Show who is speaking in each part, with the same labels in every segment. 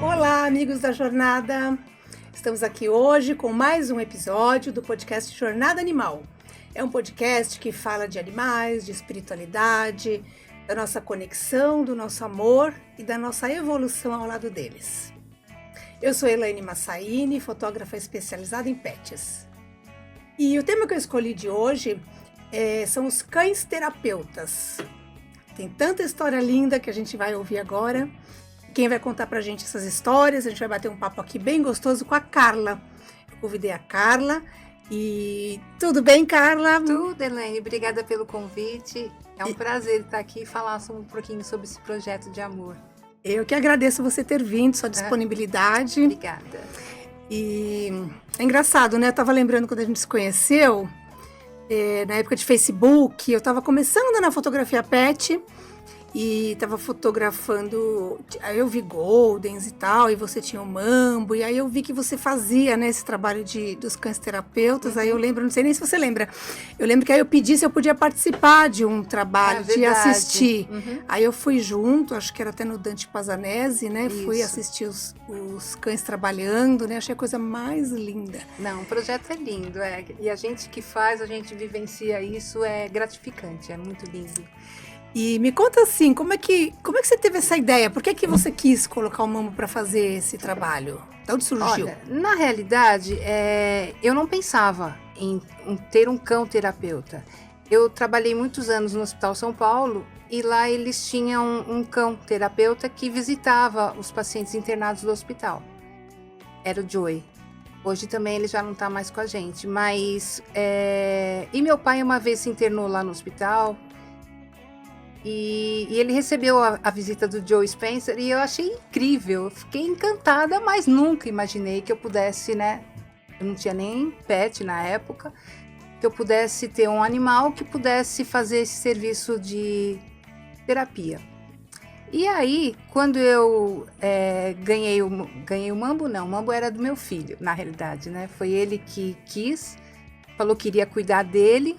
Speaker 1: Olá, amigos da Jornada! Estamos aqui hoje com mais um episódio do podcast Jornada Animal. É um podcast que fala de animais, de espiritualidade, da nossa conexão, do nosso amor e da nossa evolução ao lado deles. Eu sou Elaine Massaini, fotógrafa especializada em pets. E o tema que eu escolhi de hoje são os cães terapeutas. Tem tanta história linda que a gente vai ouvir agora. Quem vai contar pra gente essas histórias, a gente vai bater um papo aqui bem gostoso com a Carla. Eu convidei a Carla e... Tudo bem, Carla?
Speaker 2: Tudo, Elaine. Obrigada pelo convite. É um prazer estar aqui e falar um pouquinho sobre esse projeto de amor.
Speaker 1: Eu que agradeço você ter vindo, sua disponibilidade.
Speaker 2: Obrigada.
Speaker 1: E é engraçado, né? Eu tava lembrando quando a gente se conheceu, na época de Facebook, eu tava começando na fotografia pet e tava fotografando, aí eu vi Goldens e tal, e você tinha o Mambo, e aí eu vi que você fazia, né, esse trabalho dos cães terapeutas. Aí eu lembro, não sei nem se você lembra, eu lembro que aí eu pedi se eu podia participar de um trabalho, de assistir. Aí eu fui junto, acho que era até no Dante Pazanese, né, fui assistir os cães trabalhando, né, achei a coisa mais linda.
Speaker 2: Não, o projeto é lindo, e a gente que faz, a gente vivencia isso, é gratificante, é muito lindo.
Speaker 1: E me conta assim, como é que você teve essa ideia? Por que você quis colocar o Mambo para fazer esse trabalho? De onde surgiu?
Speaker 2: Olha, na realidade, eu não pensava em ter um cão terapeuta. Eu trabalhei muitos anos no Hospital São Paulo e lá eles tinham um cão terapeuta que visitava os pacientes internados do hospital. Era o Joey. Hoje também ele já não está mais com a gente, mas... E meu pai uma vez se internou lá no hospital... E ele recebeu a visita do Joe Spencer e eu achei incrível, eu fiquei encantada, mas nunca imaginei que eu pudesse, né? Eu não tinha nem pet na época, que eu pudesse ter um animal que pudesse fazer esse serviço de terapia. E aí, quando eu ganhei o Mambo, não, o Mambo era do meu filho, na realidade, né? Foi ele que quis, falou que iria cuidar dele.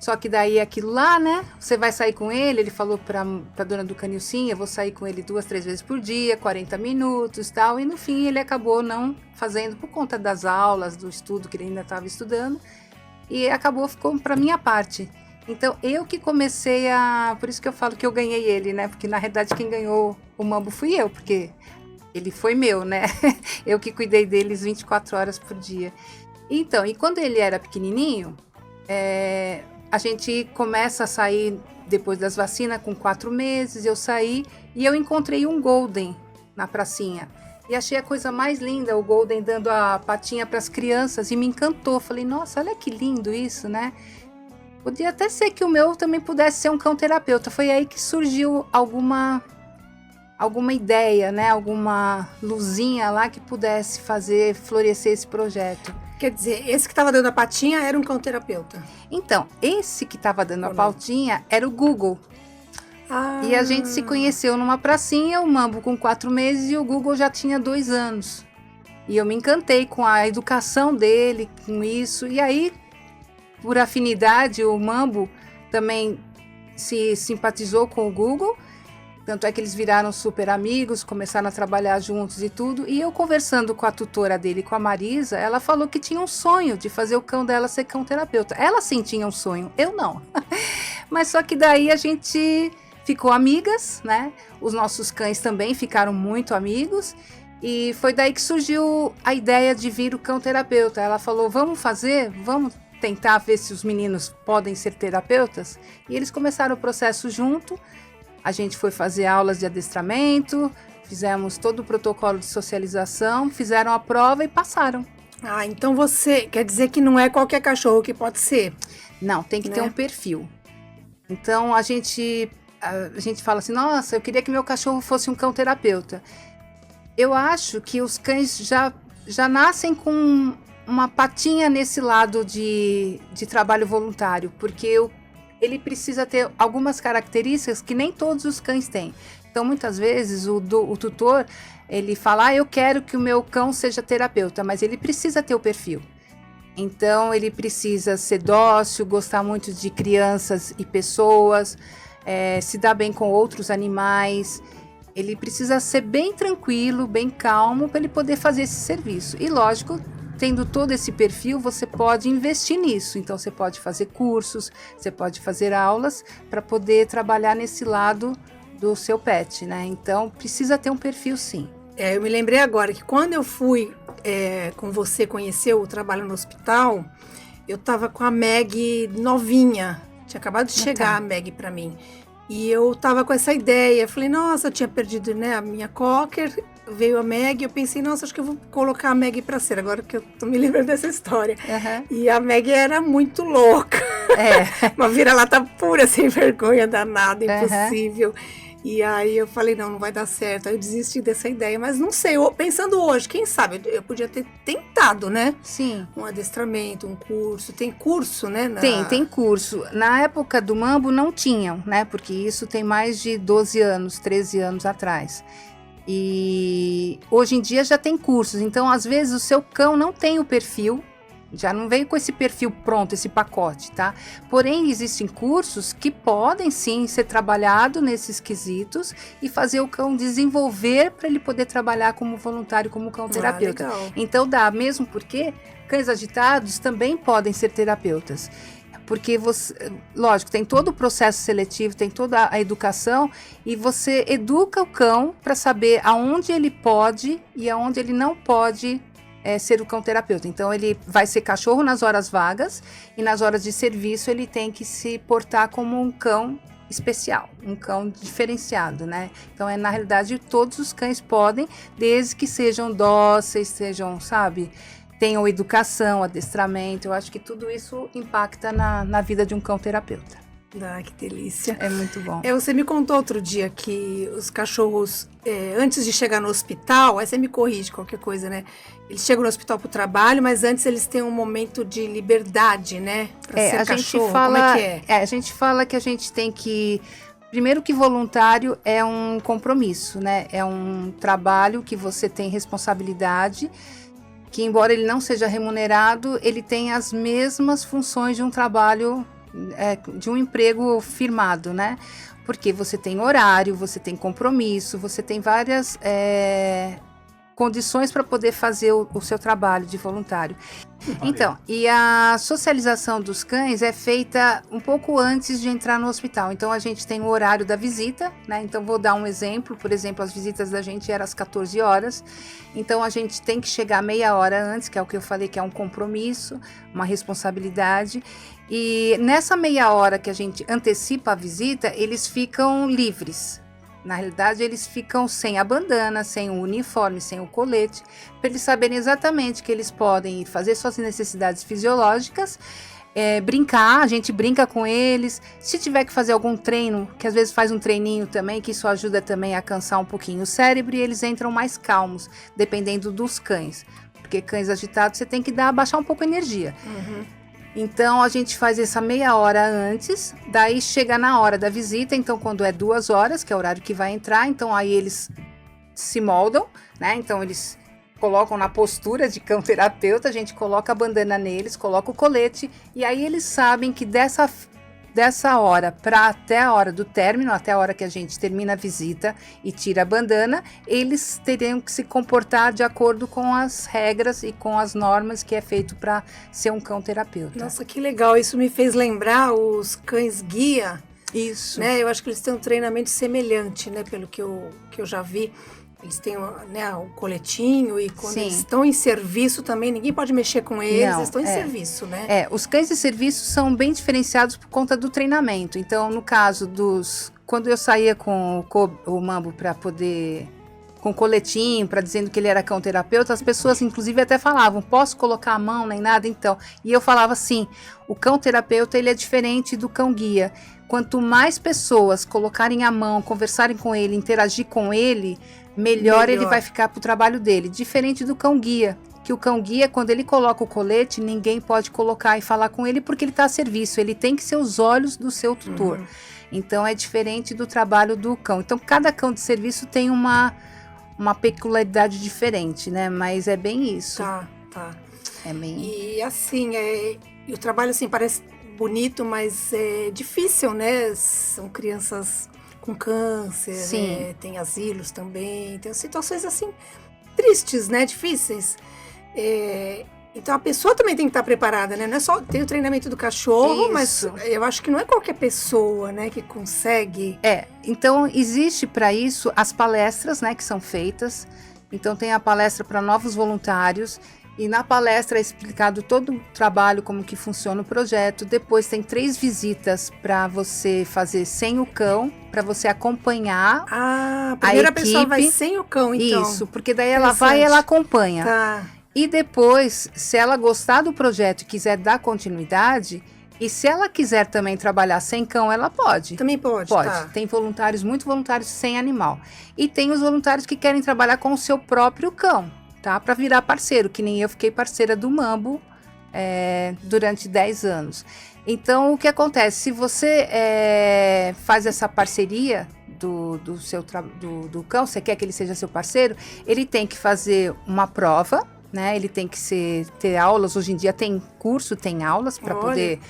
Speaker 2: Só que daí aquilo lá, né? Você vai sair com ele falou pra dona do canil, sim, eu vou sair com ele 2, 3 vezes por dia, 40 minutos e tal. E no fim ele acabou não fazendo por conta das aulas, do estudo que ele ainda estava estudando. E ficou pra minha parte. Então eu que comecei por isso que eu falo que eu ganhei ele, né? Porque na realidade quem ganhou o Mambo fui eu, porque ele foi meu, né? Eu que cuidei deles 24 horas por dia. Então, e quando ele era pequenininho... A gente começa a sair depois das vacinas com 4 meses, eu saí e eu encontrei um Golden na pracinha. E achei a coisa mais linda, o Golden dando a patinha para as crianças e me encantou. Falei, nossa, olha que lindo isso, né? Podia até ser que o meu também pudesse ser um cão terapeuta. Foi aí que surgiu alguma ideia, né? Alguma luzinha lá que pudesse fazer florescer esse projeto.
Speaker 1: Quer dizer, esse que estava dando a patinha era um cão terapeuta?
Speaker 2: Então, esse que estava dando a patinha era o Google. E a gente se conheceu numa pracinha, o Mambo com 4 meses e o Google já tinha 2 anos. E eu me encantei com a educação dele, com isso. E aí, por afinidade, o Mambo também se simpatizou com o Google. Tanto é que eles viraram super amigos, começaram a trabalhar juntos e tudo. E eu conversando com a tutora dele, com a Marisa, ela falou que tinha um sonho de fazer o cão dela ser cão terapeuta. Ela sim tinha um sonho, eu não. Mas só que daí a gente ficou amigas, né? Os nossos cães também ficaram muito amigos. E foi daí que surgiu a ideia de vir o cão terapeuta. Ela falou, vamos tentar ver se os meninos podem ser terapeutas. E eles começaram o processo junto. A gente foi fazer aulas de adestramento, fizemos todo o protocolo de socialização, fizeram a prova e passaram.
Speaker 1: Então você quer dizer que não é qualquer cachorro que pode ser?
Speaker 2: Não, tem que ter um perfil. Então a gente fala assim, nossa, eu queria que meu cachorro fosse um cão terapeuta. Eu acho que os cães já nascem com uma patinha nesse lado de trabalho voluntário, porque ele precisa ter algumas características que nem todos os cães têm. Então, muitas vezes, o tutor, ele fala, eu quero que o meu cão seja terapeuta, mas ele precisa ter o perfil. Então, ele precisa ser dócil, gostar muito de crianças e pessoas, se dar bem com outros animais. ele precisa ser bem tranquilo, bem calmo para ele poder fazer esse serviço. E lógico, tendo todo esse perfil, você pode investir nisso. Então você pode fazer cursos, você pode fazer aulas para poder trabalhar nesse lado do seu pet, né? Então precisa ter um perfil, sim.
Speaker 1: Eu me lembrei agora que quando eu fui com você conhecer o trabalho no hospital, eu estava com a Meg novinha, tinha acabado de chegar a Meg para mim. E eu tava com essa ideia, eu falei, nossa, eu tinha perdido, né, a minha Cocker, veio a Meg, eu pensei, nossa, acho que eu vou colocar a Meg pra ser, agora que eu tô me lembrando dessa história.
Speaker 2: Uhum.
Speaker 1: E a Meg era muito louca, uma vira-lata pura, sem vergonha, danada, impossível. E aí eu falei, não vai dar certo, aí eu desisti dessa ideia, mas não sei, pensando hoje, quem sabe, eu podia ter tentado, né?
Speaker 2: Sim.
Speaker 1: Um adestramento, um curso, tem curso, né?
Speaker 2: Tem curso. Na época do Mambo não tinham, né? Porque isso tem mais de 12 anos, 13 anos atrás. E hoje em dia já tem cursos, então às vezes o seu cão não tem o perfil, já não veio com esse perfil pronto, esse pacote, tá? Porém, existem cursos que podem sim ser trabalhados nesses quesitos e fazer o cão desenvolver para ele poder trabalhar como voluntário, como cão terapeuta.
Speaker 1: Legal.
Speaker 2: Então dá, mesmo porque cães agitados também podem ser terapeutas. Porque você, lógico, tem todo o processo seletivo, tem toda a educação e você educa o cão para saber aonde ele pode e aonde ele não pode ser o cão terapeuta. Então ele vai ser cachorro nas horas vagas e nas horas de serviço ele tem que se portar como um cão especial, um cão diferenciado, né? Então na realidade todos os cães podem, desde que sejam dóceis, sejam, sabe, tenham educação, adestramento. Eu acho que tudo isso impacta na vida de um cão terapeuta.
Speaker 1: Que delícia.
Speaker 2: É muito bom.
Speaker 1: Você me contou outro dia que os cachorros, antes de chegar no hospital, aí você me corrige qualquer coisa, né? Eles chegam no hospital pro trabalho, mas antes eles têm um momento de liberdade, né? Pra ser cachorro.
Speaker 2: Gente fala,
Speaker 1: como é que é?
Speaker 2: A gente fala que a gente tem que... Primeiro que voluntário é um compromisso, né? É um trabalho que você tem responsabilidade, que embora ele não seja remunerado, ele tem as mesmas funções de um trabalho, de um emprego firmado, né? Porque você tem horário, você tem compromisso, você tem várias condições para poder fazer o seu trabalho de voluntário. Então, e a socialização dos cães é feita um pouco antes de entrar no hospital. Então, a gente tem o horário da visita, né? Então, vou dar um exemplo. Por exemplo, as visitas da gente eram às 14 horas. Então, a gente tem que chegar meia hora antes, que é o que eu falei, que é um compromisso, uma responsabilidade. E nessa meia hora que a gente antecipa a visita, eles ficam livres. Na realidade, eles ficam sem a bandana, sem o uniforme, sem o colete, para eles saberem exatamente que eles podem fazer suas necessidades fisiológicas, brincar, a gente brinca com eles. Se tiver que fazer algum treino, que às vezes faz um treininho também, que isso ajuda também a cansar um pouquinho o cérebro e eles entram mais calmos, dependendo dos cães. Porque cães agitados você tem que abaixar um pouco a energia. Então, a gente faz essa meia hora antes, daí chega na hora da visita, então quando é 2 horas, que é o horário que vai entrar, então aí eles se moldam, né? Então, eles colocam na postura de cão terapeuta, a gente coloca a bandana neles, coloca o colete, e aí eles sabem que dessa hora para até a hora do término, até a hora que a gente termina a visita e tira a bandana, eles teriam que se comportar de acordo com as regras e com as normas que é feito para ser um cão terapeuta.
Speaker 1: Nossa, que legal. Isso me fez lembrar os cães guia.
Speaker 2: Isso.
Speaker 1: Né? Eu acho que eles têm um treinamento semelhante, né? Pelo que eu já vi. Eles têm, né, o coletinho e quando eles estão em serviço também, ninguém pode mexer com eles, eles estão em serviço, né?
Speaker 2: Os cães de serviço são bem diferenciados por conta do treinamento. Então, no caso quando eu saía com o Mambo para poder... com coletinho, para dizendo que ele era cão terapeuta, as pessoas inclusive até falavam, posso colocar a mão nem nada? Então, e eu falava assim, o cão terapeuta ele é diferente do cão guia. Quanto mais pessoas colocarem a mão, conversarem com ele, interagir com ele, melhor ele vai ficar pro trabalho dele. Diferente do cão guia, que o cão guia, quando ele coloca o colete, ninguém pode colocar e falar com ele porque ele está a serviço, ele tem que ser os olhos do seu tutor. Então é diferente do trabalho do cão. Então cada cão de serviço tem uma peculiaridade diferente, né? Mas é bem isso.
Speaker 1: Tá.
Speaker 2: É bem...
Speaker 1: E assim, o trabalho assim parece bonito, mas é difícil, né? São crianças com câncer,
Speaker 2: Sim.
Speaker 1: tem asilos também, tem situações assim tristes, né, difíceis. Então a pessoa também tem que estar preparada, né? Não é só tem o treinamento do cachorro, mas eu acho que não é qualquer pessoa, né, que consegue.
Speaker 2: Então existe para isso as palestras, né, que são feitas. Então tem a palestra para novos voluntários. E na palestra é explicado todo o trabalho, como que funciona o projeto. Depois tem 3 visitas para você fazer sem o cão, para você acompanhar
Speaker 1: a primeira
Speaker 2: equipe.
Speaker 1: Pessoa vai sem o cão, então.
Speaker 2: Isso, porque daí ela vai e ela acompanha.
Speaker 1: Tá.
Speaker 2: E depois, se ela gostar do projeto e quiser dar continuidade, e se ela quiser também trabalhar sem cão, ela pode.
Speaker 1: Também pode,
Speaker 2: Pode.
Speaker 1: Tá.
Speaker 2: Tem voluntários, muitos voluntários sem animal. E tem os voluntários que querem trabalhar com o seu próprio cão. Tá? Para virar parceiro, que nem eu fiquei parceira do Mambo durante 10 anos. Então, o que acontece? Se você faz essa parceria do cão, você quer que ele seja seu parceiro, ele tem que fazer uma prova, né? Ele tem que ter aulas. Hoje em dia tem curso, tem aulas para poder...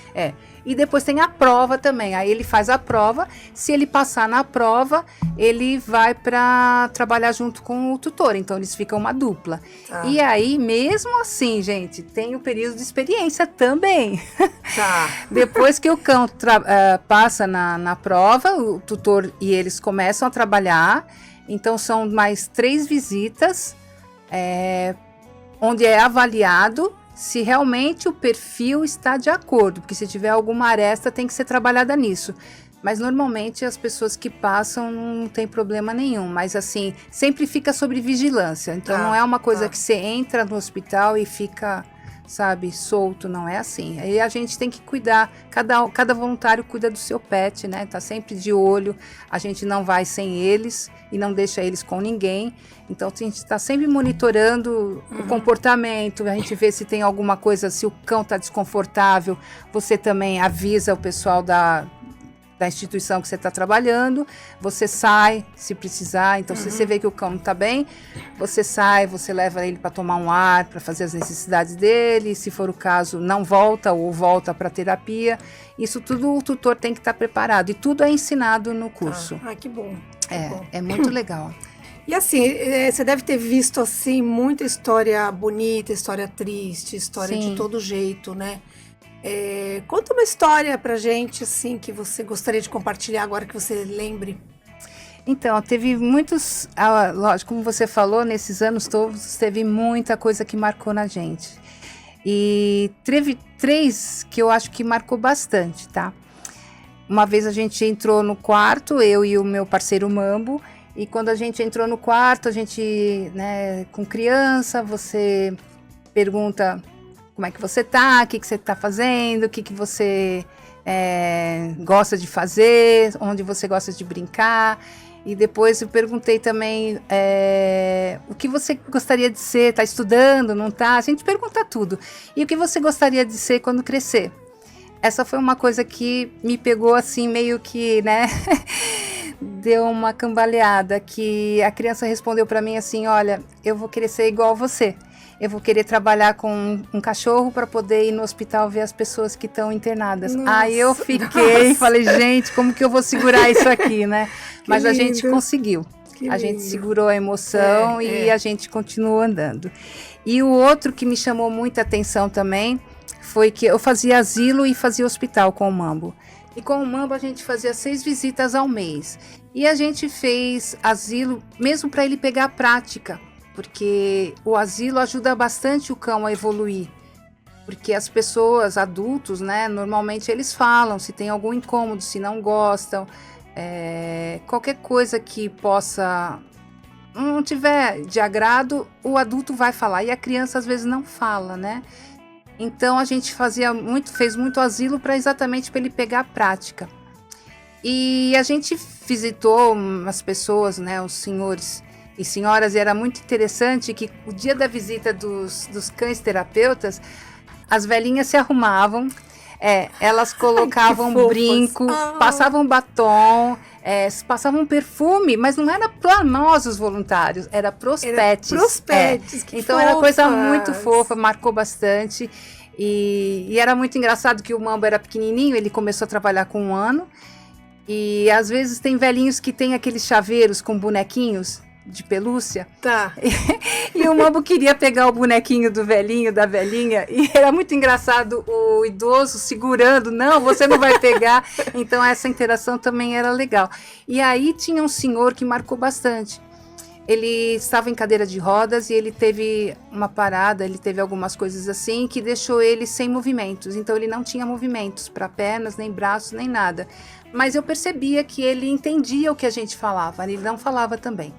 Speaker 2: E depois tem a prova também. Aí ele faz a prova. Se ele passar na prova, ele vai para trabalhar junto com o tutor. Então eles ficam uma dupla.
Speaker 1: Tá.
Speaker 2: E aí, mesmo assim, gente, tem o período de experiência também.
Speaker 1: Tá.
Speaker 2: Depois que o cão passa na prova, o tutor e eles começam a trabalhar. Então são mais 3 visitas, onde é avaliado se realmente o perfil está de acordo, porque se tiver alguma aresta tem que ser trabalhada nisso. Mas normalmente as pessoas que passam não tem problema nenhum, mas assim, sempre fica sob vigilância. Então não é uma coisa que você entra no hospital e fica, sabe, solto, não é assim. Aí a gente tem que cuidar, cada voluntário cuida do seu pet, né? Tá sempre de olho, a gente não vai sem eles e não deixa eles com ninguém. Então a gente está sempre monitorando o comportamento, a gente vê se tem alguma coisa, se o cão está desconfortável, você também avisa o pessoal da instituição que você está trabalhando, você sai se precisar. Então se você vê que o cão não está bem, você sai, você leva ele para tomar um ar, para fazer as necessidades dele, se for o caso não volta ou volta para terapia. Isso tudo o tutor tem que estar preparado e tudo é ensinado no curso.
Speaker 1: Que bom.
Speaker 2: É muito legal.
Speaker 1: E assim, você deve ter visto assim muita história bonita, história triste, história de todo jeito, né? Conta uma história pra gente, assim, que você gostaria de compartilhar agora que você lembre.
Speaker 2: Então, teve muitos, lógico, como você falou, nesses anos todos, teve muita coisa que marcou na gente. E teve 3 que eu acho que marcou bastante, tá? Uma vez a gente entrou no quarto, eu e o meu parceiro Mambo, e quando a gente entrou no quarto, a gente, né, com criança, você pergunta como é que você tá, o que você tá fazendo, o que você gosta de fazer, onde você gosta de brincar. E depois eu perguntei também o que você gostaria de ser, tá estudando, não tá? A gente pergunta tudo. E o que você gostaria de ser quando crescer? Essa foi uma coisa que me pegou assim, meio que, né, deu uma cambaleada, que a criança respondeu para mim assim, olha, eu vou querer ser igual a você. Eu vou querer trabalhar com um cachorro para poder ir no hospital ver as pessoas que estão internadas. Aí eu fiquei, falei, gente, como que eu vou segurar isso aqui, né? Mas a gente conseguiu. A gente segurou a emoção e a gente continuou andando. E o outro que me chamou muita atenção também foi que eu fazia asilo e fazia hospital com o Mambo. E com o Mambo a gente fazia 6 visitas ao mês. E a gente fez asilo mesmo para ele pegar a prática, porque o asilo ajuda bastante o cão a evoluir. Porque as pessoas, adultos, né, normalmente eles falam se tem algum incômodo, se não gostam, qualquer coisa que possa não tiver de agrado, o adulto vai falar e a criança às vezes não fala, né? Então a gente fez muito asilo exatamente para ele pegar a prática. E a gente visitou as pessoas, né, os senhores e senhoras, e era muito interessante que o dia da visita dos cães terapeutas, as velhinhas se arrumavam, elas colocavam brinco, passavam batom, passavam perfume, mas não era para nós os voluntários, era pros pets.
Speaker 1: Pros pets, que
Speaker 2: então
Speaker 1: fofas.
Speaker 2: Era coisa muito fofa, marcou bastante. E era muito engraçado que o Mambo era pequenininho, ele começou a trabalhar com 1 ano. E às vezes tem velhinhos que tem aqueles chaveiros com bonequinhos de pelúcia.
Speaker 1: Tá.
Speaker 2: E o Mambo queria pegar o bonequinho do velhinho, da velhinha, e era muito engraçado o idoso segurando, não, você não vai pegar. Então essa interação também era legal. E aí tinha um senhor que marcou bastante. Ele estava em cadeira de rodas e ele teve uma parada, ele teve algumas coisas assim que deixou ele sem movimentos. Então ele não tinha movimentos para pernas, nem braços, nem nada. Mas eu percebia que ele entendia o que a gente falava, ele não falava também.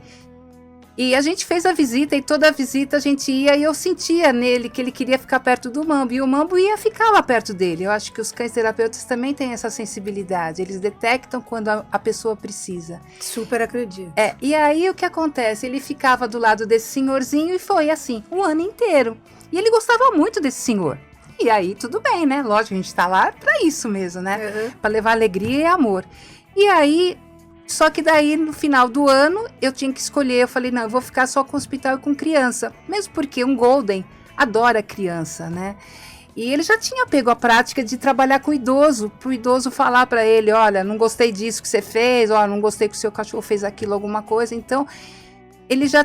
Speaker 2: E a gente fez a visita e toda a visita a gente ia e eu sentia nele que ele queria ficar perto do Mambo e o Mambo ia ficar lá perto dele. Eu acho que os cães terapeutas também têm essa sensibilidade, eles detectam quando a pessoa precisa.
Speaker 1: Super acredito.
Speaker 2: E aí o que acontece? Ele ficava do lado desse senhorzinho e foi assim, o ano inteiro. E ele gostava muito desse senhor. E aí tudo bem, né? Lógico, a gente tá lá pra isso mesmo, né?
Speaker 1: Uhum.
Speaker 2: Pra levar alegria e amor. E aí... Só que daí, no final do ano, eu tinha que escolher. Eu falei, não, eu vou ficar só com hospital e com criança. Mesmo porque um Golden adora criança, né? E ele já tinha pego a prática de trabalhar com o idoso. Para o idoso falar para ele, olha, não gostei disso que você fez. Olha, não gostei que o seu cachorro fez aquilo, alguma coisa. Então, ele já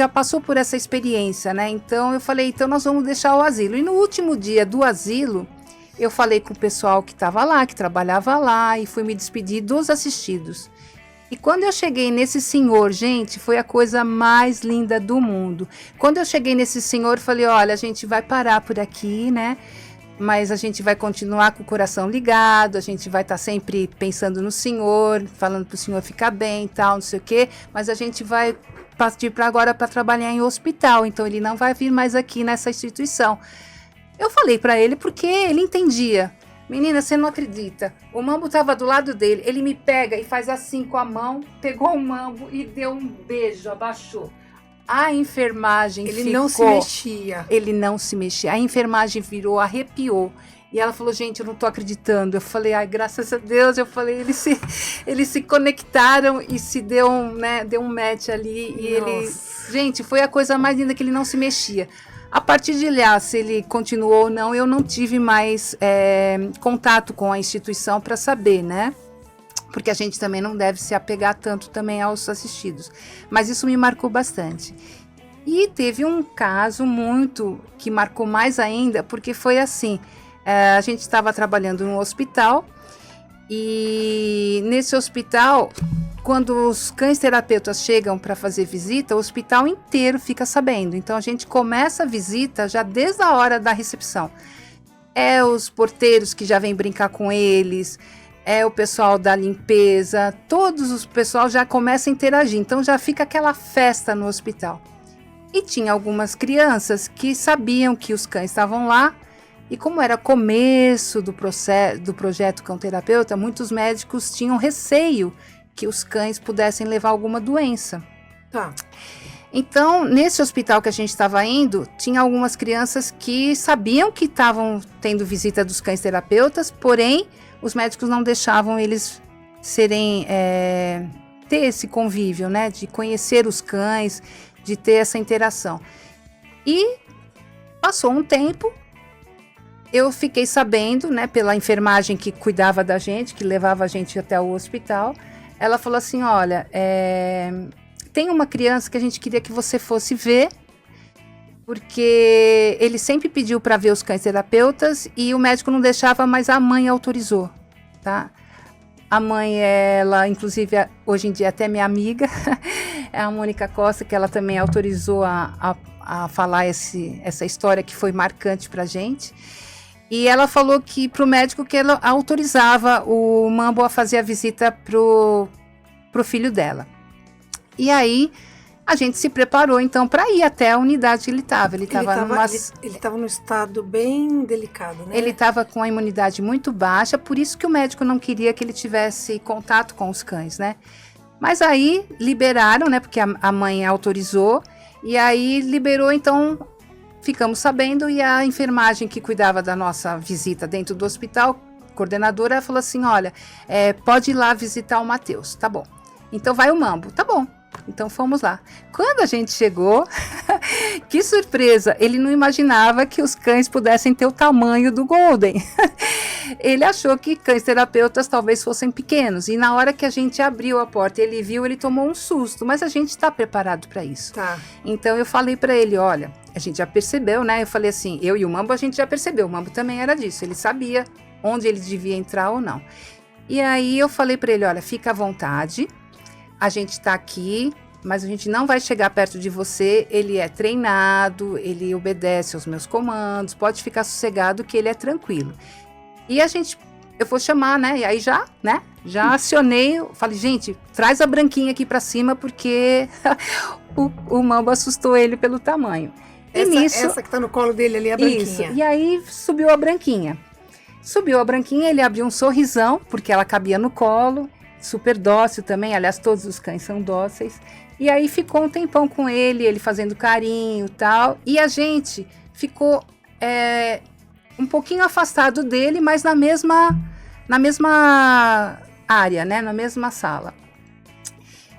Speaker 2: passou por essa experiência, né? Então, eu falei, então nós vamos deixar o asilo. E no último dia do asilo, eu falei com o pessoal que estava lá, que trabalhava lá. E fui me despedir dos assistidos. E quando eu cheguei nesse senhor, gente, foi a coisa mais linda do mundo. Quando eu cheguei nesse senhor, falei, olha, a gente vai parar por aqui, né? Mas a gente vai continuar com o coração ligado, a gente vai estar sempre pensando no senhor, falando para o senhor ficar bem e tal, não sei o quê. Mas a gente vai partir para agora para trabalhar em hospital, então ele não vai vir mais aqui nessa instituição. Eu falei para ele porque ele entendia. Menina, você não acredita. O Mambo estava do lado dele. Ele me pega e faz assim com a mão. Pegou o Mambo e deu um beijo, abaixou. A enfermagem
Speaker 1: Ele
Speaker 2: ficou...
Speaker 1: não se mexia.
Speaker 2: Ele não se mexia. A enfermagem virou, arrepiou. E ela falou, gente, eu não tô acreditando. Eu falei, ai, graças a Deus. Eu falei, eles se conectaram e se deu um match ali. E ele... Gente, foi a coisa mais linda que ele não se mexia. A partir de lá, se ele continuou ou não, eu não tive mais contato com a instituição para saber, né? Porque a gente também não deve se apegar tanto também aos assistidos. Mas isso me marcou bastante. E teve um caso que marcou mais ainda, porque foi assim, a gente estava trabalhando no hospital e nesse hospital... Quando os cães terapeutas chegam para fazer visita, o hospital inteiro fica sabendo. Então, a gente começa a visita já desde a hora da recepção. É os porteiros que já vêm brincar com eles, é o pessoal da limpeza, o pessoal já começa a interagir. Então, já fica aquela festa no hospital. E tinha algumas crianças que sabiam que os cães estavam lá. E como era começo do projeto Cão Terapeuta, muitos médicos tinham receio que os cães pudessem levar alguma doença.
Speaker 1: Tá.
Speaker 2: Então, nesse hospital que a gente estava indo, tinha algumas crianças que sabiam que estavam tendo visita dos cães terapeutas, porém, os médicos não deixavam eles ter esse convívio, né? De conhecer os cães, de ter essa interação. E passou um tempo, eu fiquei sabendo, né, pela enfermagem que cuidava da gente, que levava a gente até o hospital. Ela falou assim, olha, tem uma criança que a gente queria que você fosse ver, porque ele sempre pediu para ver os cães terapeutas e o médico não deixava, mas a mãe autorizou, tá? A mãe, ela, inclusive, hoje em dia até minha amiga, é a Mônica Costa, que ela também autorizou a falar essa história que foi marcante pra gente. E ela falou que pro médico que ela autorizava o Mambo a fazer a visita pro filho dela. E aí a gente se preparou então para ir até a unidade que ele estava. Ele estava
Speaker 1: num estado bem delicado, né?
Speaker 2: Ele estava com a imunidade muito baixa, por isso que o médico não queria que ele tivesse contato com os cães, né? Mas aí liberaram, né? Porque a mãe autorizou, e aí liberou, então ficamos sabendo, e a enfermagem que cuidava da nossa visita dentro do hospital, coordenadora, falou assim, olha, pode ir lá visitar o Matheus, tá bom. Então vai o Mambo, tá bom. Então fomos lá. Quando a gente chegou, que surpresa, ele não imaginava que os cães pudessem ter o tamanho do Golden. Ele achou que cães terapeutas talvez fossem pequenos, e na hora que a gente abriu a porta e ele viu, ele tomou um susto, mas a gente está preparado para isso.
Speaker 1: Tá.
Speaker 2: Então eu falei para ele, olha, a gente já percebeu, né? Eu falei assim, eu e o Mambo a gente já percebeu, o Mambo também era disso, ele sabia onde ele devia entrar ou não. E aí eu falei para ele, olha, fica à vontade, a gente está aqui, mas a gente não vai chegar perto de você, ele é treinado, ele obedece aos meus comandos, pode ficar sossegado que ele é tranquilo. E eu vou chamar, né, e aí já acionei, falei, gente, traz a branquinha aqui para cima, porque o Mambo assustou ele pelo tamanho.
Speaker 1: Essa que tá no colo dele ali, a branquinha.
Speaker 2: Isso, e aí subiu a branquinha, ele abriu um sorrisão, porque ela cabia no colo, super dócil também, aliás, todos os cães são dóceis. E aí ficou um tempão com ele fazendo carinho e tal. E a gente ficou um pouquinho afastado dele, mas na mesma área, né? Na mesma sala.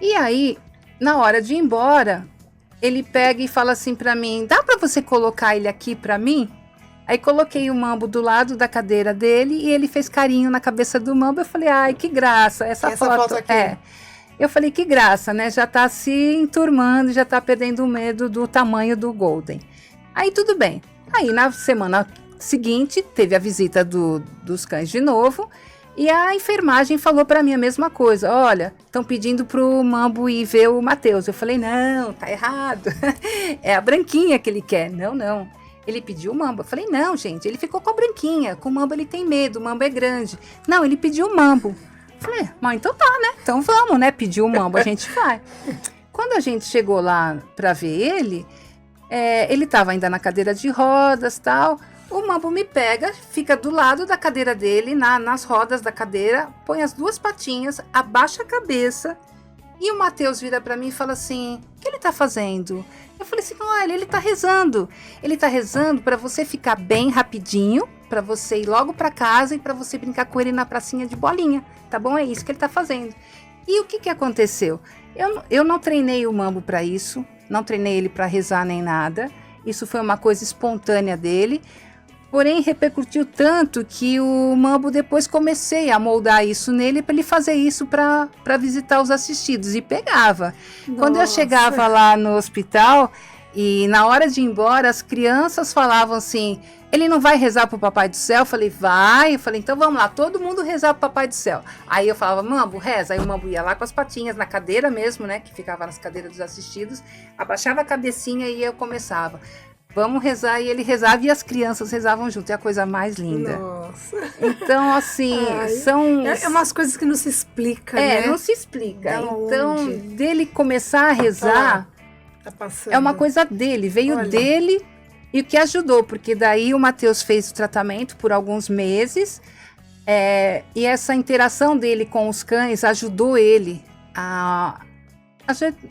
Speaker 2: E aí, na hora de ir embora, ele pega e fala assim pra mim, dá pra você colocar ele aqui pra mim? Aí coloquei o Mambo do lado da cadeira dele e ele fez carinho na cabeça do Mambo. Eu falei, ai, que graça, essa foto aqui. Eu falei, que graça, né? Já tá se enturmando, já tá perdendo o medo do tamanho do Golden. Aí tudo bem. Aí na semana seguinte teve a visita dos cães de novo e a enfermagem falou para mim a mesma coisa. Olha, estão pedindo pro Mambo ir ver o Matheus. Eu falei, não, tá errado. É a branquinha que ele quer. Não. Ele pediu o Mambo. Eu falei, não, gente, ele ficou com a branquinha. Com o Mambo ele tem medo, o Mambo é grande. Não, ele pediu o Mambo. Eu falei, mas então tá, né? Então vamos, né? Pediu o Mambo, a gente vai. Quando a gente chegou lá pra ver ele tava ainda na cadeira de rodas e tal. O Mambo me pega, fica do lado da cadeira dele, nas rodas da cadeira, põe as duas patinhas, abaixa a cabeça. E o Matheus vira pra mim e fala assim, o que ele tá fazendo? Eu falei assim, olha, ele tá rezando. Ele tá rezando pra você ficar bem rapidinho, pra você ir logo pra casa e pra você brincar com ele na pracinha de bolinha, tá bom? É isso que ele tá fazendo. E o que aconteceu? Eu não treinei o Mambo pra isso, não treinei ele pra rezar nem nada. Isso foi uma coisa espontânea dele. Porém, repercutiu tanto que o Mambo depois comecei a moldar isso nele para ele fazer isso para visitar os assistidos. E pegava. Nossa. Quando eu chegava lá no hospital e na hora de ir embora, as crianças falavam assim, ele não vai rezar pro Papai do Céu? Eu falei, vai. Eu falei, então vamos lá, todo mundo rezar pro Papai do Céu. Aí eu falava, Mambo, reza. Aí o Mambo ia lá com as patinhas na cadeira mesmo, né, que ficava nas cadeiras dos assistidos, abaixava a cabecinha e eu começava. Vamos rezar, e ele rezava e as crianças rezavam junto, é a coisa mais linda.
Speaker 1: Nossa.
Speaker 2: Então, assim, são...
Speaker 1: É umas coisas que não se explica, né?
Speaker 2: não se explica. Então, dele começar a rezar,
Speaker 1: tá passando.
Speaker 2: É uma coisa dele, veio dele, e o que ajudou, porque daí o Matheus fez o tratamento por alguns meses, e essa interação dele com os cães ajudou ele,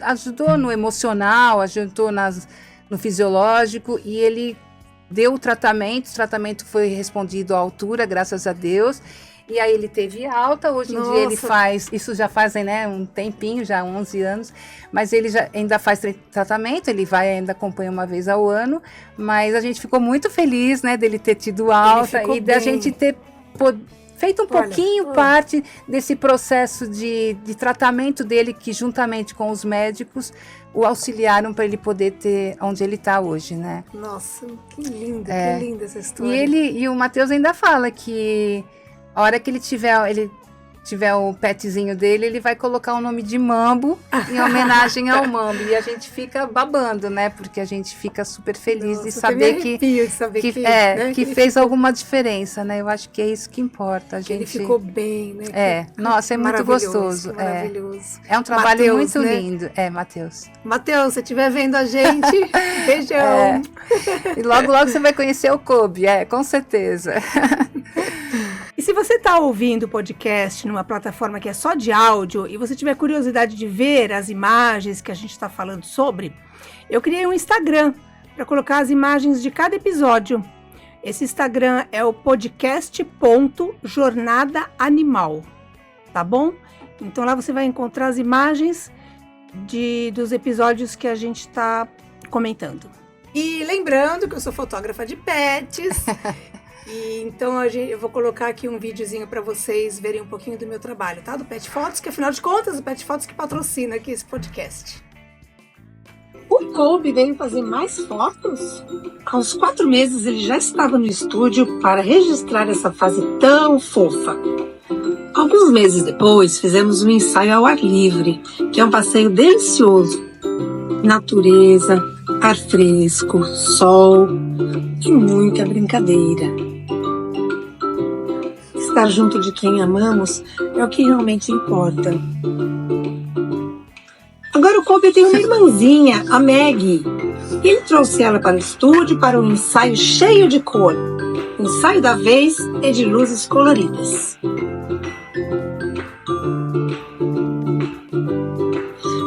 Speaker 2: ajudou no emocional, ajudou no fisiológico, e ele deu o tratamento foi respondido à altura, graças a Deus, e aí ele teve alta, hoje em dia ele faz, isso já fazem, né, um tempinho, já 11 anos, mas ele ainda faz tratamento, ele ainda acompanha uma vez ao ano, mas a gente ficou muito feliz, né, dele ter tido alta e da gente ter feito um pouquinho parte desse processo de tratamento dele, que juntamente com os médicos o auxiliaram para ele poder ter onde ele está hoje, né?
Speaker 1: Nossa, que linda essa história.
Speaker 2: E o Matheus ainda fala que a hora que ele tiver o petzinho dele, ele vai colocar o nome de Mambo em homenagem ao Mambo. E a gente fica babando, né? Porque a gente fica super feliz de saber que fez alguma diferença, né? Eu acho que é isso que importa.
Speaker 1: Ele ficou bem, né?
Speaker 2: Nossa, é muito gostoso.
Speaker 1: Maravilhoso.
Speaker 2: É um trabalho muito lindo. Matheus.
Speaker 1: Matheus, se estiver vendo a gente, beijão.
Speaker 2: E logo você vai conhecer o Kobe, com certeza.
Speaker 1: E se você está ouvindo o podcast numa plataforma que é só de áudio e você tiver curiosidade de ver as imagens que a gente está falando sobre, eu criei um Instagram para colocar as imagens de cada episódio. Esse Instagram é o podcast.jornadaanimal, tá bom? Então lá você vai encontrar as imagens dos episódios que a gente está comentando. E lembrando que eu sou fotógrafa de pets, e então eu vou colocar aqui um videozinho para vocês verem um pouquinho do meu trabalho, tá? Do Pet Fotos, que afinal de contas, o Pet Fotos que patrocina aqui esse podcast.
Speaker 3: O Kobe veio fazer mais fotos? Aos 4 meses ele já estava no estúdio para registrar essa fase tão fofa. Alguns meses depois, fizemos um ensaio ao ar livre, que é um passeio delicioso. Natureza, ar fresco, sol e muita brincadeira. Estar junto de quem amamos é o que realmente importa. Agora o Kobe tem uma irmãzinha, a Maggie. Ele trouxe ela para o estúdio para um ensaio cheio de cor. O ensaio da vez é de luzes coloridas.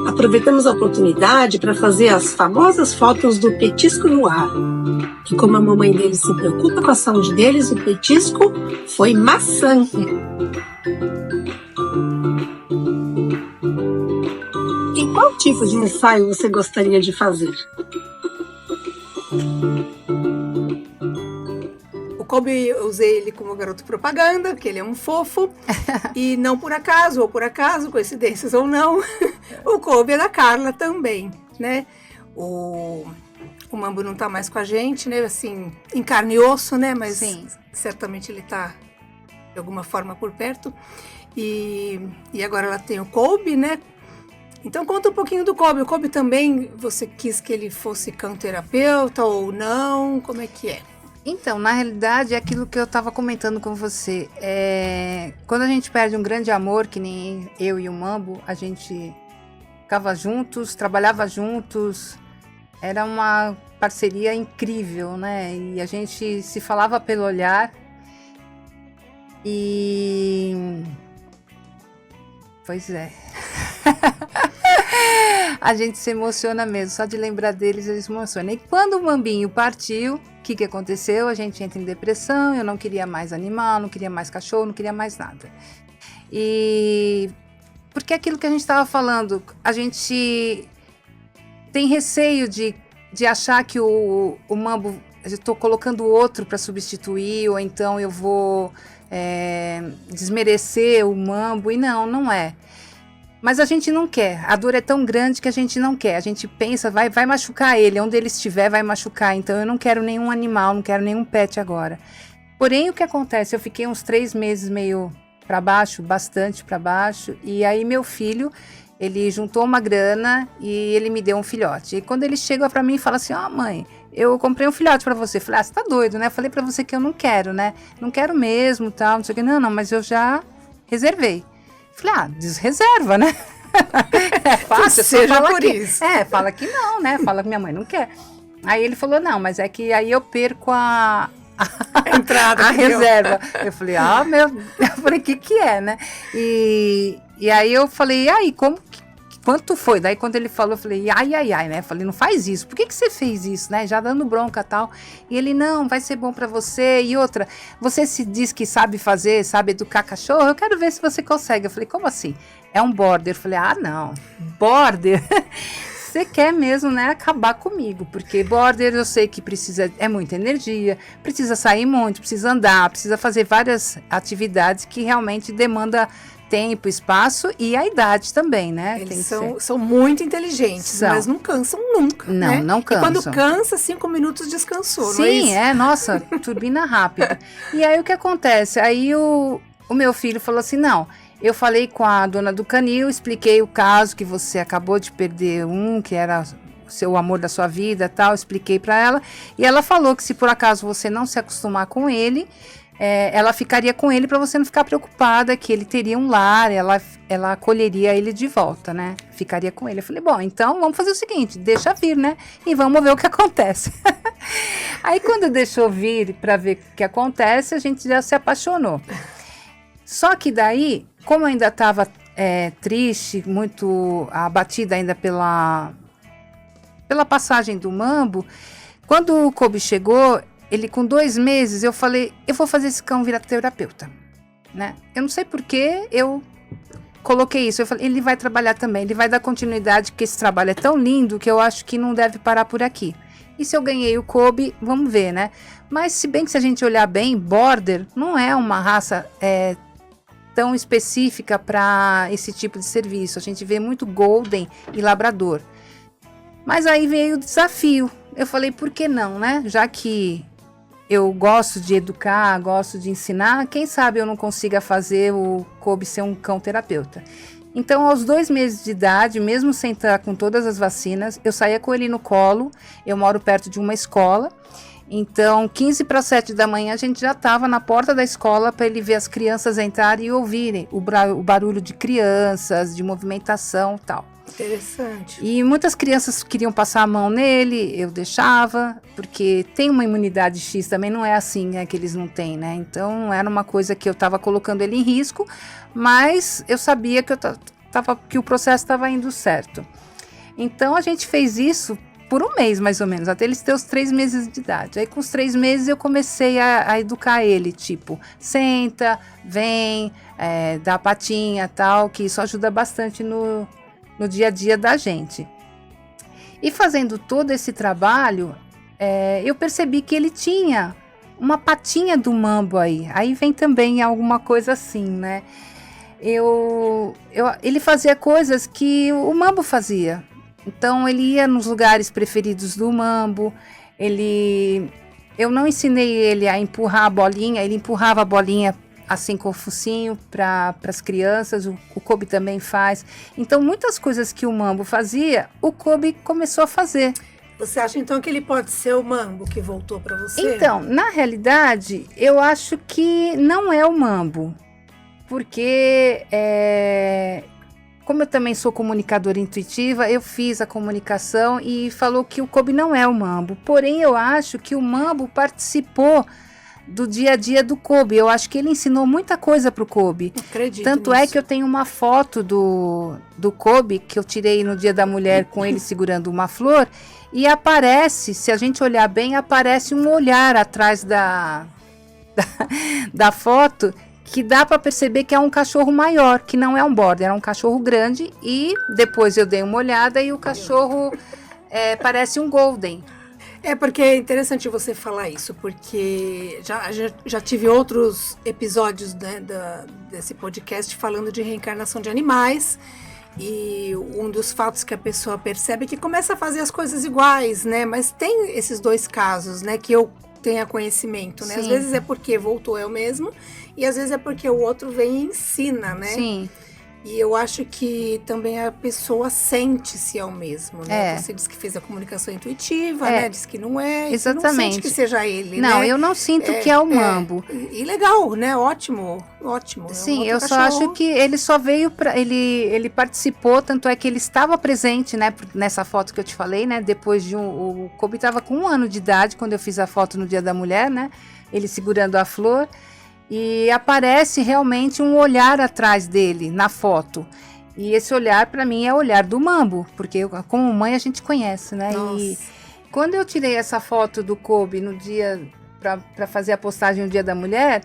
Speaker 3: Aproveitamos a oportunidade para fazer as famosas fotos do petisco no ar. E como a mamãe deles se preocupa com a saúde deles, o petisco foi maçã. E qual tipo de ensaio você gostaria de fazer?
Speaker 1: O Kobe, eu usei ele como garoto propaganda, porque ele é um fofo. E não por acaso, ou por acaso, coincidências ou não, o Kobe é da Carla também, né? O Mambo não tá mais com a gente, né? Assim, em carne e osso, né? Mas sim, certamente ele tá de alguma forma por perto. E agora ela tem o Kobe, né? Então conta um pouquinho do Kobe. O Kobe também, você quis que ele fosse cão-terapeuta ou não? Como é que é?
Speaker 2: Então, na realidade, é aquilo que eu estava comentando com você. Quando a gente perde um grande amor, que nem eu e o Mambo, a gente ficava juntos, trabalhava juntos, era uma parceria incrível, né? E a gente se falava pelo olhar. E... Pois é. A gente se emociona mesmo, só de lembrar deles, eles se emocionam. E quando o Mambinho partiu, o que aconteceu? A gente entra em depressão, eu não queria mais animal, não queria mais cachorro, não queria mais nada. E porque é aquilo que a gente estava falando, a gente tem receio de achar que o Mambo, eu estou colocando outro para substituir, ou então eu vou desmerecer o Mambo, e não é. Mas a gente não quer, a dor é tão grande que a gente não quer, a gente pensa, vai machucar ele, onde ele estiver vai machucar, então eu não quero nenhum animal, não quero nenhum pet agora. Porém, o que acontece, eu fiquei uns 3 meses meio para baixo, bastante para baixo, e aí meu filho, ele juntou uma grana e ele me deu um filhote. E quando ele chega para mim e fala assim, mãe, eu comprei um filhote para você. Eu falei, você tá doido, né? Eu falei para você que eu não quero, né? Não quero mesmo, tal, não sei o que. Não, mas eu já reservei. Falei, desreserva, né? É fácil,
Speaker 1: seja por isso.
Speaker 2: Fala que não, né? Fala que minha mãe não quer. Aí ele falou, não, mas é que aí eu perco a
Speaker 1: entrada,
Speaker 2: a reserva. Eu falei, eu falei, que é, né? E aí eu falei, e aí, quanto foi? Daí quando ele falou, eu falei, ai, né? Eu falei, não faz isso. Por que você fez isso, né? Já dando bronca e tal. E ele, não, vai ser bom pra você. E outra, você se diz que sabe educar cachorro? Eu quero ver se você consegue. Eu falei, como assim? É um border. Eu falei, não, border? Você quer mesmo, né, acabar comigo. Porque border eu sei que é muita energia, precisa sair muito, precisa andar, precisa fazer várias atividades que realmente demanda tempo, espaço e a idade também, né?
Speaker 1: Eles são muito inteligentes, mas não cansam nunca, né?
Speaker 2: Não cansam.
Speaker 1: E quando cansa, 5 minutos descansou,
Speaker 2: sim,
Speaker 1: não é isso?
Speaker 2: Nossa, turbina rápida. E aí o que acontece? Aí o meu filho falou assim, não, eu falei com a dona do canil, expliquei o caso que você acabou de perder que era o amor da sua vida, tal, expliquei para ela, e ela falou que se por acaso você não se acostumar com ele, ela ficaria com ele para você não ficar preocupada, que ele teria um lar, ela acolheria ele de volta, né? Ficaria com ele. Eu falei, bom, então vamos fazer o seguinte, deixa vir, né? E vamos ver o que acontece. Aí quando deixou vir para ver o que acontece, a gente já se apaixonou. Só que daí, como eu ainda estava triste, muito abatida ainda pela passagem do Mambo, quando o Kobe chegou, ele com 2 meses, eu falei, eu vou fazer esse cão virar terapeuta, né? Eu não sei porquê, eu coloquei isso. Eu falei, ele vai trabalhar também, ele vai dar continuidade, porque esse trabalho é tão lindo que eu acho que não deve parar por aqui. E se eu ganhei o Kobe, vamos ver, né? Mas se bem que se a gente olhar bem, Border não é uma raça tão específica para esse tipo de serviço. A gente vê muito Golden e Labrador. Mas aí veio o desafio. Eu falei, por que não, né? Já que eu gosto de educar, gosto de ensinar, quem sabe eu não consiga fazer o Kobe ser um cão terapeuta. Então, aos 2 meses de idade, mesmo sem estar com todas as vacinas, eu saía com ele no colo. Eu moro perto de uma escola. Então, 15 para 7 da manhã, a gente já estava na porta da escola para ele ver as crianças entrarem e ouvirem o barulho de crianças, de movimentação e tal.
Speaker 1: Interessante.
Speaker 2: E muitas crianças queriam passar a mão nele, eu deixava, porque tem uma imunidade X também, não é assim, né, que eles não têm, né? Então, era uma coisa que eu estava colocando ele em risco, mas eu sabia que o processo estava indo certo. Então, a gente fez isso por 1 mês, mais ou menos, até eles ter os 3 meses de idade. Aí, com os 3 meses, eu comecei a educar ele, tipo, senta, vem, dá a patinha, tal, que isso ajuda bastante no dia a dia da gente. E fazendo todo esse trabalho, eu percebi que ele tinha uma patinha do mambo aí. Aí vem também alguma coisa assim, né? Ele fazia coisas que o mambo fazia. Então, ele ia nos lugares preferidos do mambo. Eu não ensinei ele a empurrar a bolinha, ele empurrava a bolinha assim com o focinho para as crianças, o Kobe também faz. Então, muitas coisas que o mambo fazia, o Kobe começou a fazer.
Speaker 1: Você acha então que ele pode ser o mambo que voltou para você?
Speaker 2: Então, na realidade, eu acho que não é o mambo, porque como eu também sou comunicadora intuitiva, eu fiz a comunicação e falou que o Kobe não é o mambo. Porém, eu acho que o mambo participou do dia a dia do Kobe. Eu acho que ele ensinou muita coisa pro Kobe.
Speaker 1: Acredito
Speaker 2: Tanto
Speaker 1: nisso.
Speaker 2: é que eu tenho uma foto do Kobe que eu tirei no Dia da Mulher com ele segurando uma flor e aparece, se a gente olhar bem, aparece um olhar atrás da foto que dá para perceber que é um cachorro maior, que não é um border, é um cachorro grande. E depois eu dei uma olhada e o cachorro parece um Golden.
Speaker 1: Porque é interessante você falar isso, porque já tive outros episódios, né, desse podcast falando de reencarnação de animais, e um dos fatos que a pessoa percebe é que começa a fazer as coisas iguais, né? Mas tem esses 2 casos, né, que eu tenha conhecimento, né?
Speaker 2: Sim.
Speaker 1: Às vezes é porque voltou eu mesmo, e às vezes é porque o outro vem e ensina, né?
Speaker 2: Sim.
Speaker 1: E eu acho que também a pessoa sente se é o mesmo, né?
Speaker 2: É.
Speaker 1: Você disse que fez a comunicação intuitiva, né? Disse que não é. Você não
Speaker 2: Exatamente.
Speaker 1: sente que seja ele,
Speaker 2: Não,
Speaker 1: né?
Speaker 2: eu não sinto que é o mambo.
Speaker 1: E legal, né? Ótimo.
Speaker 2: Sim,
Speaker 1: É um
Speaker 2: eu
Speaker 1: outro
Speaker 2: só
Speaker 1: cachorro.
Speaker 2: acho que ele só veio para ele participou, tanto é que ele estava presente, né, nessa foto que eu te falei, né? Depois de o Kobe estava com 1 ano de idade quando eu fiz a foto no Dia da Mulher, né? Ele segurando a flor e aparece realmente um olhar atrás dele na foto. E esse olhar, para mim, é o olhar do mambo, porque como mãe a gente conhece, né?
Speaker 1: Nossa.
Speaker 2: E quando eu tirei essa foto do Kobe no dia, para fazer a postagem no Dia da Mulher,